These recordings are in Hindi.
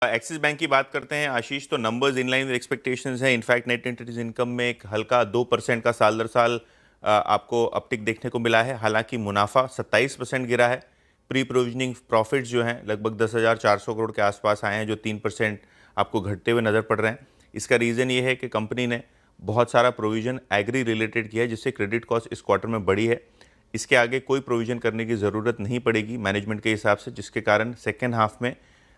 एक्सिस बैंक की बात करते हैं आशीष, तो numbers in line with expectations हैं। इनफैक्ट नेट इंटरेस्ट इनकम में एक हल्का 2% का साल दर साल आपको अपटिक देखने को मिला है। हालांकि मुनाफा 27% गिरा है। प्री प्रोविजनिंग प्रॉफिट्स जो हैं लगभग 10,400 करोड़ के आसपास आए हैं, जो 3% आपको घटते हुए नजर पड़ रहे हैं। इसका रीज़न ये है कि कंपनी ने बहुत सारा प्रोविजन एग्री रिलेटेड किया है, जिससे क्रेडिट कॉस्ट इस क्वार्टर में बढ़ी है। इसके आगे कोई प्रोविजन करने की ज़रूरत नहीं पड़ेगी मैनेजमेंट के हिसाब से, जिसके कारण सेकेंड हाफ में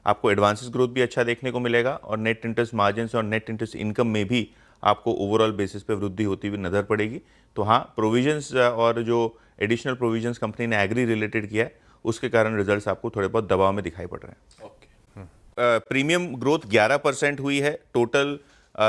आपको एडवांसेस ग्रोथ भी अच्छा देखने को मिलेगा और नेट इंटरेस्ट मार्जिन्स और नेट इंटरेस्ट इनकम में भी आपको ओवरऑल बेसिस पे वृद्धि होती हुई नजर पड़ेगी। तो हाँ, प्रोविजंस और जो एडिशनल प्रोविजंस कंपनी ने एग्री रिलेटेड किया है, उसके कारण रिजल्ट्स आपको थोड़े बहुत दबाव में दिखाई पड़ रहे हैं। प्रीमियम ग्रोथ 11% हुई है। टोटल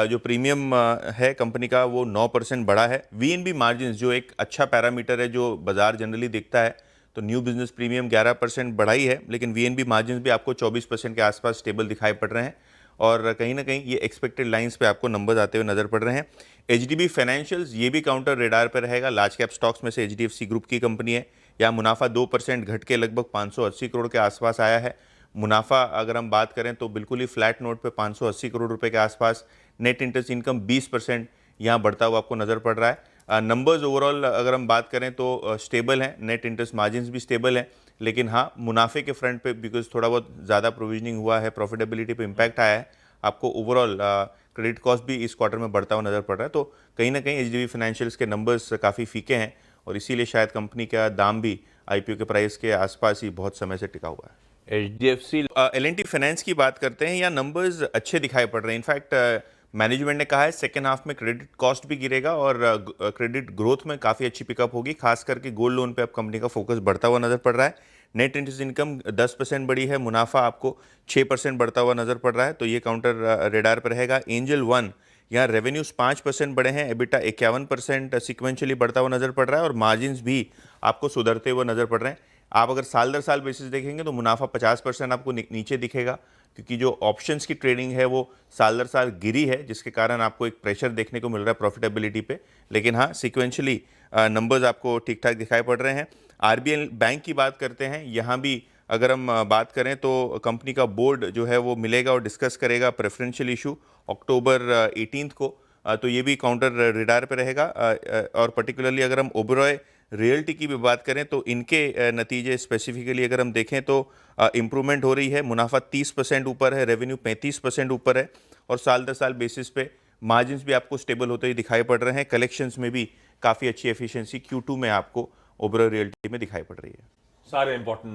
जो प्रीमियम है कंपनी का वो 9% बढ़ा है। वीएनबी मार्जिन्स जो एक अच्छा पैरामीटर है जो बाजार जनरली देखता है, तो न्यू बिजनेस प्रीमियम 11% बढ़ाई है, लेकिन वीएनबी मार्जिन्स भी आपको 24% के आसपास स्टेबल दिखाई पड़ रहे हैं और कहीं ना कहीं ये एक्सपेक्टेड लाइंस पे आपको नंबर्स आते हुए नजर पड़ रहे हैं। एचडीबी फाइनेंशियल्स ये भी काउंटर रेडार पर रहेगा। लार्ज कैप स्टॉक्स में से एचडीएफसी ग्रुप की कंपनी है। यहाँ मुनाफा 2% घट के लगभग 580 करोड़ के आसपास आया है। मुनाफा अगर हम बात करें तो बिल्कुल ही फ्लैट नोट पे 580 करोड़ रुपए के आसपास। नेट इंटरेस्ट इनकम 20% यहाँ बढ़ता हुआ आपको नजर पड़ रहा है। नंबर्स ओवरऑल अगर हम बात करें तो स्टेबल हैं, नेट इंटरेस्ट मार्जिन्स भी स्टेबल हैं, लेकिन हाँ, मुनाफे के फ्रंट पे बिकॉज थोड़ा बहुत ज़्यादा प्रोविजनिंग हुआ है, प्रॉफिटेबिलिटी पे इम्पैक्ट आया है, आपको ओवरऑल क्रेडिट कॉस्ट भी इस क्वार्टर में बढ़ता हुआ नजर पड़ रहा है। तो कहीं ना कहीं एचडीबी फाइनेंशियल्स के नंबर्स काफ़ी फीके हैं और इसीलिए शायद कंपनी का दाम भी आईपीओ के प्राइस के आसपास ही बहुत समय से टिका हुआ है। एचडीएफसी एल&टी फाइनेंस की बात करते हैं, या नंबर्स अच्छे दिखाई पड़ रहे हैं। इनफैक्ट मैनेजमेंट ने कहा है सेकेंड हाफ में क्रेडिट कॉस्ट भी गिरेगा और क्रेडिट ग्रोथ में काफ़ी अच्छी पिकअप होगी। खास करके गोल्ड लोन पे अब कंपनी का फोकस बढ़ता हुआ नजर पड़ रहा है। नेट इंटरेस्ट इनकम 10% बढ़ी है, मुनाफा आपको 6% बढ़ता हुआ नजर पड़ रहा है, तो ये काउंटर रेडार पर रहेगा। एंजल वन, यहाँ रेवेन्यूज 5% बढ़े हैं, एबिटा 51% सिक्वेंशली बढ़ता हुआ नजर पड़ रहा है और मार्जिन भी आपको सुधरते हुए नजर पड़ रहे हैं। आप अगर साल दर साल बेसिस देखेंगे तो मुनाफा 50% आपको नीचे दिखेगा, क्योंकि जो ऑप्शंस की ट्रेडिंग है वो साल दर साल गिरी है, जिसके कारण आपको एक प्रेशर देखने को मिल रहा है प्रॉफिटेबिलिटी पे। लेकिन हाँ, सिक्वेंशली नंबर्स आपको ठीक ठाक दिखाई पड़ रहे हैं। आरबीएल बैंक की बात करते हैं, यहाँ भी अगर हम बात करें तो कंपनी का बोर्ड जो है वो मिलेगा और डिस्कस करेगा प्रेफरेंशियल इशू अक्टूबर 18 को। तो ये भी काउंटर रिडार पे रहेगा। और पर्टिकुलरली अगर हम ओबरॉय रियल्टी की भी बात करें तो इनके नतीजे स्पेसिफिकली अगर हम देखें तो इम्प्रूवमेंट हो रही है। मुनाफा 30% ऊपर है, रेवेन्यू 35% ऊपर है और साल दर साल बेसिस पे मार्जिन्स भी आपको स्टेबल होते ही दिखाई पड़ रहे हैं। कलेक्शंस में भी काफ़ी अच्छी एफिशिएंसी Q2 में आपको ओबरॉय रियल्टी में दिखाई पड़ रही है। सारे इंपॉर्टेंट